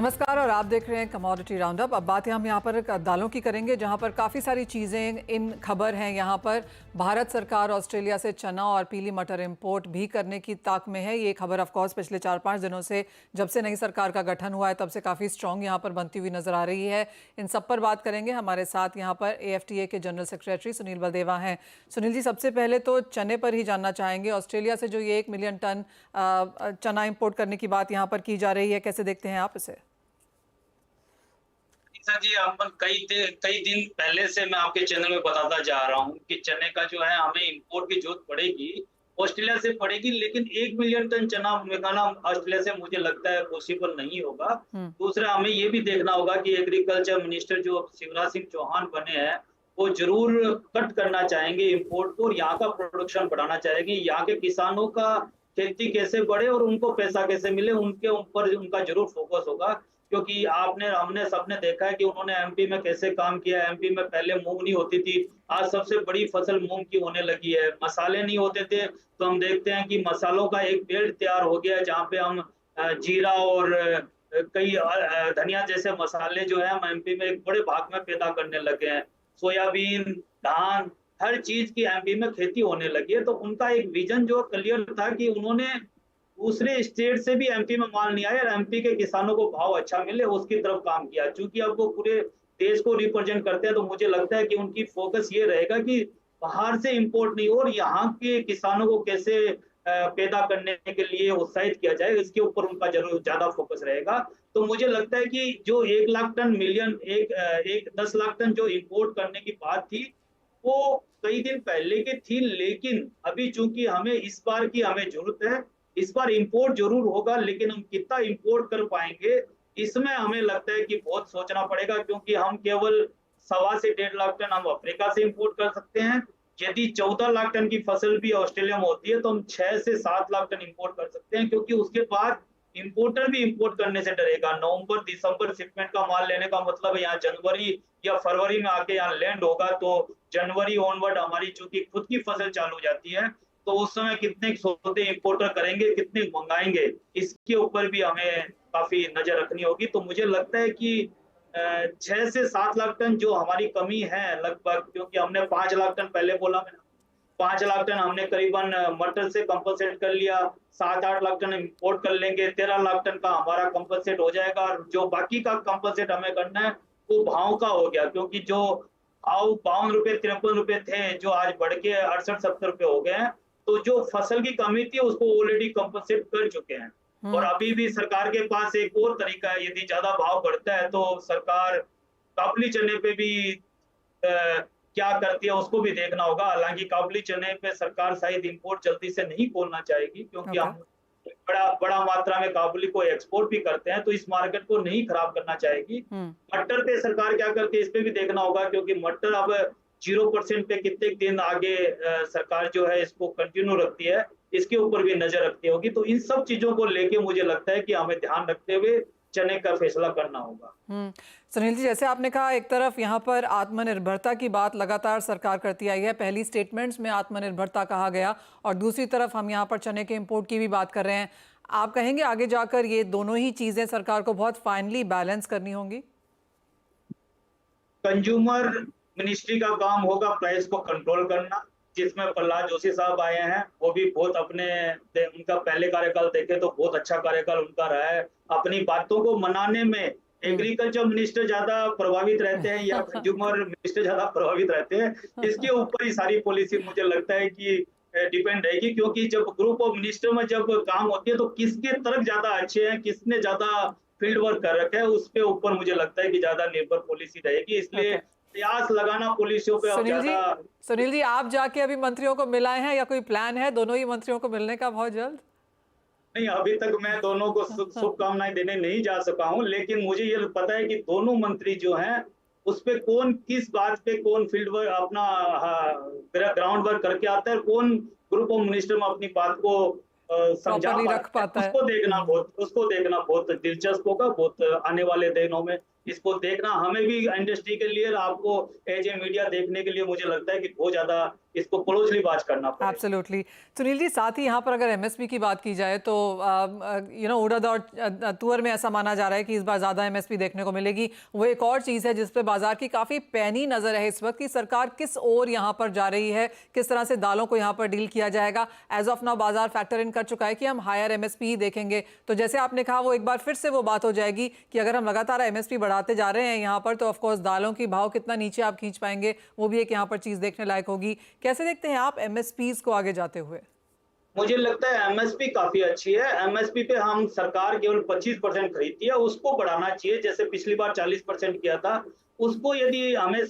नमस्कार और आप देख रहे हैं कमोडिटी राउंडअप। अब बात हम यहाँ पर दालों की करेंगे, जहाँ पर काफ़ी सारी चीज़ें इन खबर हैं। यहाँ पर भारत सरकार ऑस्ट्रेलिया से चना और पीली मटर इंपोर्ट भी करने की ताक में है। ये खबर ऑफ कोर्स पिछले 4-5 दिनों से, जब से नई सरकार का गठन हुआ है, तब से काफ़ी स्ट्रॉन्ग यहाँ पर बनती हुई नजर आ रही है। इन सब पर बात करेंगे। हमारे साथ यहाँ पर AFTA के जनरल सेक्रेटरी सुनील बलदेवा हैं। सुनील जी, सबसे पहले तो चने पर ही जानना चाहेंगे। ऑस्ट्रेलिया से जो ये 1 मिलियन टन चना इंपोर्ट करने की बात यहाँ पर की जा रही है, कैसे देखते हैं आप इसे? जी, हम कई दिन पहले से मैं आपके चैनल में बताता जा रहा हूँ कि चने का जो है हमें इंपोर्ट की जरूरत पड़ेगी, ऑस्ट्रेलिया से पड़ेगी, लेकिन 1 मिलियन टन चना मंगाना ऑस्ट्रेलिया से मुझे लगता है पॉसिबल नहीं होगा। दूसरा, हमें ये भी देखना होगा कि एग्रीकल्चर मिनिस्टर जो शिवराज सिंह चौहान बने हैं, वो जरूर कट करना चाहेंगे इंपोर्ट को और यहाँ का प्रोडक्शन बढ़ाना चाहेंगे। यहाँ के किसानों का खेती कैसे बढ़े और उनको पैसा कैसे मिले, उनके ऊपर उनका जरूर फोकस होगा। क्योंकि हमने सबने देखा है कि उन्होंने एमपी में कैसे काम किया है। एमपी में पहले मूंग नहीं होती थी, आज सबसे बड़ी फसल मूंग की होने लगी है। मसाले नहीं होते थे, तो हम देखते हैं कि मसालों का एक बेल्ट तैयार हो गया है, जहाँ पे हम जीरा और कई धनिया जैसे मसाले जो है हम एमपी में एक बड़े भाग में पैदा करने लगे हैं। सोयाबीन, धान, हर चीज की एमपी में खेती होने लगी है। तो उनका एक विजन जो क्लियर था कि उन्होंने दूसरे स्टेट से भी एमपी में माल नहीं आया और एमपी के किसानों को भाव अच्छा मिले, उसकी तरफ काम किया। चूंकि अब वो पूरे देश को रिप्रेजेंट करते हैं, तो मुझे लगता है कि उनकी फोकस ये रहेगा कि बाहर से इंपोर्ट नहीं हो और यहाँ के किसानों को कैसे पैदा करने के लिए उत्साहित किया जाए, इसके ऊपर उनका जरूर ज्यादा फोकस रहेगा। तो मुझे लगता है कि जो 1 लाख टन मिलियन एक 10 लाख टन जो इंपोर्ट करने की बात थी, वो कई दिन पहले की थी, लेकिन अभी चूंकि हमें इस बार की हमें जरूरत है। इस बार इंपोर्ट जरूर होगा, लेकिन हम कितना इंपोर्ट कर पाएंगे, इसमें हमें लगता है कि बहुत सोचना पड़ेगा। क्योंकि हम केवल 1.25 से 1.5 लाख टन हम अफ्रीका से इंपोर्ट कर सकते हैं। यदि 14 लाख टन की फसल भी ऑस्ट्रेलिया में होती है, तो हम 6 से 7 लाख टन इंपोर्ट कर सकते हैं। क्योंकि उसके बाद इंपोर्टर भी इंपोर्ट करने से डरेगा। नवंबर दिसंबर शिपमेंट का माल लेने का मतलब है, यहाँ जनवरी या फरवरी में आके यहाँ लैंड होगा, तो जनवरी ऑनवर्ड हमारी चूंकि खुद की फसल चालू हो जाती है, तो उस समय कितने सौदे इंपोर्टर करेंगे, कितने मंगाएंगे, इसके ऊपर भी हमें काफी नजर रखनी होगी। तो मुझे लगता है कि 6 से 7 लाख टन जो हमारी कमी है लगभग, क्योंकि हमने 5 लाख टन पहले बोला, मैंने 5 लाख टन हमने करीबन मटर से कंपनसेट कर लिया, 7-8 लाख टन इंपोर्ट कर लेंगे, 13 लाख टन का हमारा कंपनसेट हो जाएगा। और जो बाकी का कंपनसेट हमें करना है वो भाव का हो गया, क्योंकि जो भाव 52 रुपए 53 रुपए थे, जो आज बढ़ के 68-70 रुपए हो गए हैं। तो जो फसल की कमी थी उसको ऑलरेडी कंपनसेट कर चुके हैं। और अभी भी सरकार के पास एक और तरीका है, यदि ज्यादा भाव बढ़ता है तो सरकार काबुली चने पे भी क्या करती है उसको भी देखना होगा। हालांकि काबुली चने पे सरकार शायद इंपोर्ट जल्दी से नहीं खोलना चाहेगी, क्योंकि हम बड़ा मात्रा में काबुली को एक्सपोर्ट भी करते हैं, तो इस मार्केट को नहीं खराब करना चाहेगी। मटर पे सरकार क्या करती है, इस पे भी देखना होगा, क्योंकि मटर अब 0% पे कितने दिन आगे सरकार जो है इसको कंटिन्यू रखती है, इसके ऊपर भी नजर रखती होगी। तो इन सब चीजों को लेके मुझे लगता है कि हमें ध्यान रखते हुए चने का फैसला करना होगा। सुनील जी, जैसे आपने कहा, एक तरफ यहाँ पर आत्मनिर्भरता की बात लगातार सरकार करती आई है, पहली स्टेटमेंट्स में आत्मनिर्भरता कहा गया, और दूसरी तरफ हम यहाँ पर चने के इंपोर्ट की भी बात कर रहे हैं। आप कहेंगे आगे जाकर ये दोनों ही चीजें सरकार को बहुत फाइनली बैलेंस करनी होंगी? कंज्यूमर मिनिस्ट्री का काम होगा प्राइस को कंट्रोल करना, जिसमें प्रहलाद जोशी साहब आए हैं। वो भी बहुत उनका पहले कार्यकाल देखे तो बहुत अच्छा कार्यकाल उनका रहा है। अपनी बातों को मनाने में एग्रीकल्चर मिनिस्टर ज्यादा प्रभावित रहते हैं या कंज्यूमर मिनिस्टर ज्यादा प्रभावित रहते हैं, इसके ऊपर ही सारी पॉलिसी मुझे लगता है कि डिपेंड रहेगी। क्योंकि जब ग्रुप ऑफ मिनिस्टर में जब काम होती है, तो किसके तरफ ज्यादा अच्छे हैं, किसने ज्यादा फील्ड वर्क कर रखा है, उसके ऊपर मुझे लगता है कि ज्यादा निर्भर पॉलिसी रहेगी। इसलिए प्रयास लगाना पॉलिसियों पे अब ज्यादा। सुनील जी, आप जाके अभी मंत्रियों को मिलाए हैं या कोई प्लान है दोनों ही मंत्रियों को मिलने का बहुत जल्द? नहीं, अभी तक मैं दोनों को शुभकामनाएं देने नहीं जा सका हूं, लेकिन मुझे ये पता है कि दोनों मंत्री जो हैं उस पे कौन किस बात पे कौन फील्ड वर्क अपना ग्राउंड वर्क करके आता है, कौन ग्रुप ऑफ मिनिस्टर में अपनी बात को समझा रख पाता है। उसको देखना बहुत दिलचस्प होगा, बहुत आने वाले दिनों में इसको देखना हमें भी इंडस्ट्री के लिए और आपको एज ए मीडिया देखने के लिए मुझे लगता है कि बहुत ज़्यादा इसको क्लोजली वॉच करना पड़ेगा। एब्सोल्युटली। सुनील जी, साथ ही यहाँ पर अगर एमएसपी की बात की जाए तो उड़द और तुअर में ऐसा माना जा रहा है कि इस बार ज़्यादा एमएसपी देखने को मिलेगी। वो एक और चीज़ है जिस पे बाजार की काफ़ी पैनी नज़र है इस वक्त कि सरकार किस ओर यहाँ पर जा रही है, किस तरह से दालों को यहाँ पर डील किया जाएगा। एज ऑफ नाउ बाजार फैक्टर इन कर चुका है कि हम हायर एमएसपी ही देखेंगे। तो जैसे आपने कहा, वो एक बार फिर से वो बात हो जाएगी कि अगर हम लगातार एमएसपी बढ़ाते जा रहे हैं यहाँ पर, तो ऑफकोर्स दालों की भाव कितना नीचे आप खींच पाएंगे, वो भी एक यहाँ पर चीज़ देखने लायक होगी। कैसे देखते हैं आप एमएसपीज को आगे जाते हुए? मुझे लगता है एमएसपी काफी अच्छी है। एमएसपी पे हम सरकार केवल 25% खरीदती है, उसको बढ़ाना चाहिए। जैसे पिछली बार 40% किया था, उसको यदि हमें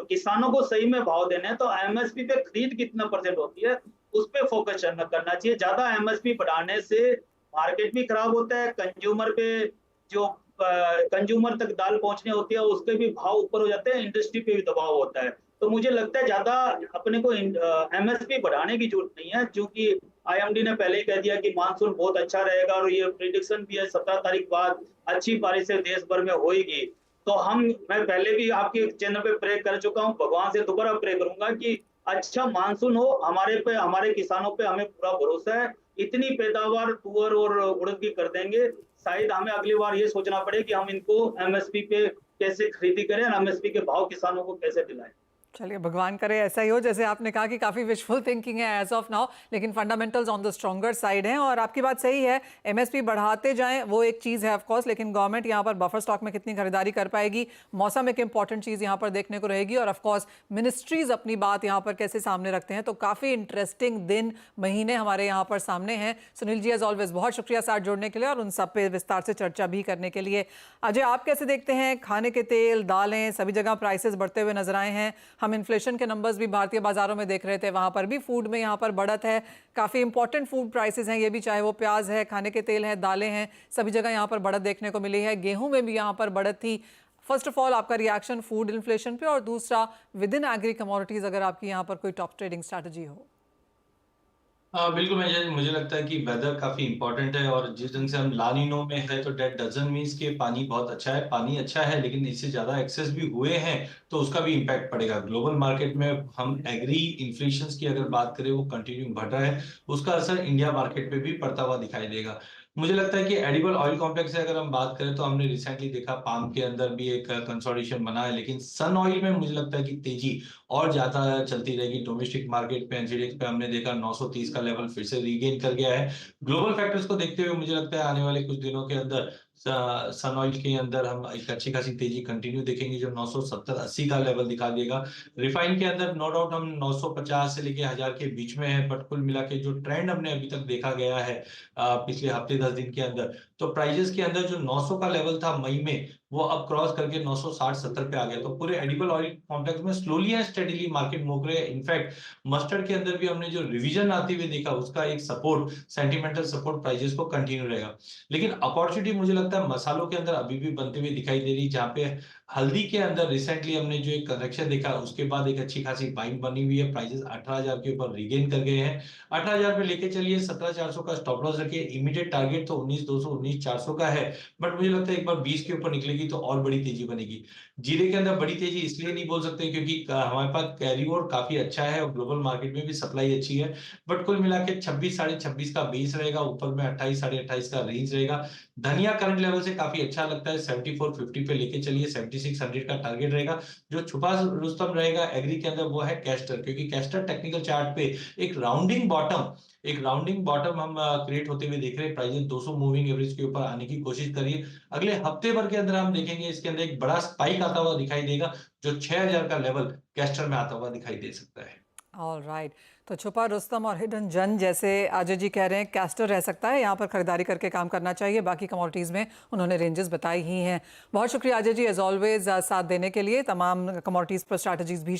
किसानों को सही में भाव देने हैं तो एमएसपी पे खरीद कितना परसेंट होती है उस पे फोकस करना चाहिए। ज्यादा एमएसपी बढ़ाने से मार्केट भी खराब होता है, कंज्यूमर पे जो कंज्यूमर तक दाल पहुंचने होती है उसके भी भाव ऊपर हो जाते हैं, इंडस्ट्री पे भी दबाव होता है। तो मुझे लगता है ज्यादा अपने को एमएसपी बढ़ाने की जरूरत नहीं है, क्योंकि आईएमडी ने पहले ही कह दिया कि मानसून बहुत अच्छा रहेगा और ये प्रिडिक्शन भी है 17 तारीख बाद अच्छी बारिश देश भर में होगी। तो मैं पहले भी आपके चैनल पे प्रे कर चुका हूँ, भगवान से दोबारा प्रे करूंगा कि अच्छा मानसून हो हमारे पे, हमारे किसानों पे हमें पूरा भरोसा है। इतनी पैदावार तुअर और उड़द की कर देंगे, शायद हमें अगली बार ये सोचना पड़े कि हम इनको एमएसपी पे कैसे खरीदी करें और एमएसपी के भाव किसानों को कैसे दिलाएं। चलिए, भगवान करे ऐसा ही हो। जैसे आपने कहा कि काफ़ी विशफुल थिंकिंग है एज ऑफ नाउ, लेकिन fundamentals on the stronger side हैं। और आपकी बात सही है, एमएसपी बढ़ाते जाएं वो एक चीज़ है ऑफ कोर्स, लेकिन गवर्नमेंट यहाँ पर बफर स्टॉक में कितनी खरीदारी कर पाएगी, मौसम एक इंपॉर्टेंट चीज़ यहाँ पर देखने को रहेगी। और ऑफ कोर्स मिनिस्ट्रीज अपनी बात यहाँ पर कैसे सामने रखते हैं। तो काफ़ी इंटरेस्टिंग दिन, महीने हमारे यहाँ पर सामने हैं। सुनील जी, एज ऑलवेज बहुत शुक्रिया साथ जोड़ने के लिए और उन सब पे विस्तार से चर्चा भी करने के लिए। अजय, आप कैसे देखते हैं? खाने के तेल, दालें, सभी जगह प्राइसेस बढ़ते हुए नजर आए हैं। हम इन्फ्लेशन के नंबर्स भी भारतीय बाजारों में देख रहे थे, वहां पर भी फूड में यहाँ पर बढ़त है। काफ़ी इंपॉर्टेंट फूड प्राइसेस हैं ये भी, चाहे वो प्याज है, खाने के तेल है, दालें हैं, सभी जगह यहाँ पर बढ़त देखने को मिली है। गेहूं में भी यहाँ पर बढ़त थी। फर्स्ट ऑफ ऑल आपका रिएक्शन फूड इन्फ्लेशन पे, और दूसरा विद इन एग्री कमोडिटीज, अगर आपकी यहाँ पर कोई टॉप ट्रेडिंग स्ट्रैटेजी हो। बिल्कुल, मुझे लगता है कि वेदर काफी इंपॉर्टेंट है और जिस ढंग से हम ला नीनो में है तो डेट डजन मीन्स कि पानी बहुत अच्छा है। पानी अच्छा है लेकिन इससे ज्यादा एक्सेस भी हुए हैं तो उसका भी इम्पैक्ट पड़ेगा। ग्लोबल मार्केट में हम एग्री इन्फ्लेशन की अगर बात करें वो कंटिन्यू बढ़ रहा है, उसका असर इंडिया मार्केट पे भी पड़ता हुआ दिखाई देगा। मुझे लगता है कि एडिबल ऑयल कॉम्प्लेक्स से अगर हम बात करें तो हमने रिसेंटली देखा पाम के अंदर भी एक कंसोलिडेशन बना है, लेकिन सन ऑयल में मुझे लगता है कि तेजी और ज्यादा चलती रहेगी। डोमेस्टिक मार्केट पे एनजीडीएक्स पे हमने देखा 930 का लेवल फिर से रीगेन कर गया है। ग्लोबल फैक्टर्स को देखते हुए मुझे लगता है आने वाले कुछ दिनों के अंदर सन ऑयल के अंदर हम एक अच्छी खासी तेजी कंटिन्यू देखेंगे जो 970-80 का लेवल दिखा देगा। रिफाइन के अंदर नो डाउट हम 950 से लेके 1000 के बीच में है, बट कुल मिला के जो ट्रेंड हमने अभी तक देखा गया है पिछले हफ्ते 10 दिन के अंदर, तो प्राइजेस के अंदर जो 900 का लेवल था मई में वो अब क्रॉस करके 960-70 पे आ गया। तो पूरे एडिबल ऑयल कॉम्प्लेक्स में slowly and steadily market move रहे हैं। इनफैक्ट मस्टर्ड के अंदर भी हमने जो रिवीजन आते हुए देखा उसका एक सपोर्ट, सेंटिमेंटल सपोर्ट प्राइजेस को कंटिन्यू रहेगा। लेकिन अपॉर्चुनिटी मुझे लगता है मसालों के अंदर अभी भी बनते हुए दिखाई दे रही, जहां पे हल्दी के अंदर रिसेंटली हमने जो एक करेक्शन देखा उसके बाद एक अच्छी खासी बाइंग बनी हुई है। प्राइजेस 18,000 के ऊपर रिगेन कर गए हैं। 18,000 पे लेके चलिए, 17,400 का स्टॉप लॉस रखिए। इमीडिएट टारगेट तो 19,200 19,400 का है, बट मुझे लगता है एक बार 20 के ऊपर निकलेगी तो और बड़ी तेजी बनेगी। जीरे के अंदर बड़ी तेजी इसलिए नहीं बोल सकते क्योंकि हमारे पास कैरी ओवर काफी अच्छा है और ग्लोबल मार्केट में भी सप्लाई अच्छी है, बट कुल मिला के 26 साढ़े 26 का बेस रहेगा, ऊपर में 28 साढ़े 28 का रेंज रहेगा। धनिया करंट लेवल से काफी अच्छा लगता है, 7450 पे लेके चलिए, 7600 का टारगेट रहेगा। जो छुपा रुस्तम रहेगा एग्री के अंदर वो है कैस्टर, क्योंकि कैस्टर टेक्निकल चार्ट पे एक राउंडिंग बॉटम हम क्रिएट होते हुए देख रहे हैं। प्राइजेस 200 मूविंग एवरेज के ऊपर आने की कोशिश करिए। अगले हफ्ते भर के अंदर हम देखेंगे इसके अंदर एक बड़ा स्पाइक आता हुआ दिखाई देगा, जो 6000 का लेवल कैस्टर में आता हुआ दिखाई दे सकता है। ऑल राइट, तो छुपा रुस्तम और हिडन जन जैसे अजय जी कह रहे हैं, कैस्टर रह सकता है, यहाँ पर खरीदारी करके काम करना चाहिए। बाकी कमोडिटीज़ में उन्होंने रेंजेस बताई ही हैं। बहुत शुक्रिया अजय जी एज ऑलवेज साथ देने के लिए। तमाम कमोडिटीज़ पर स्ट्रैटेजीज भी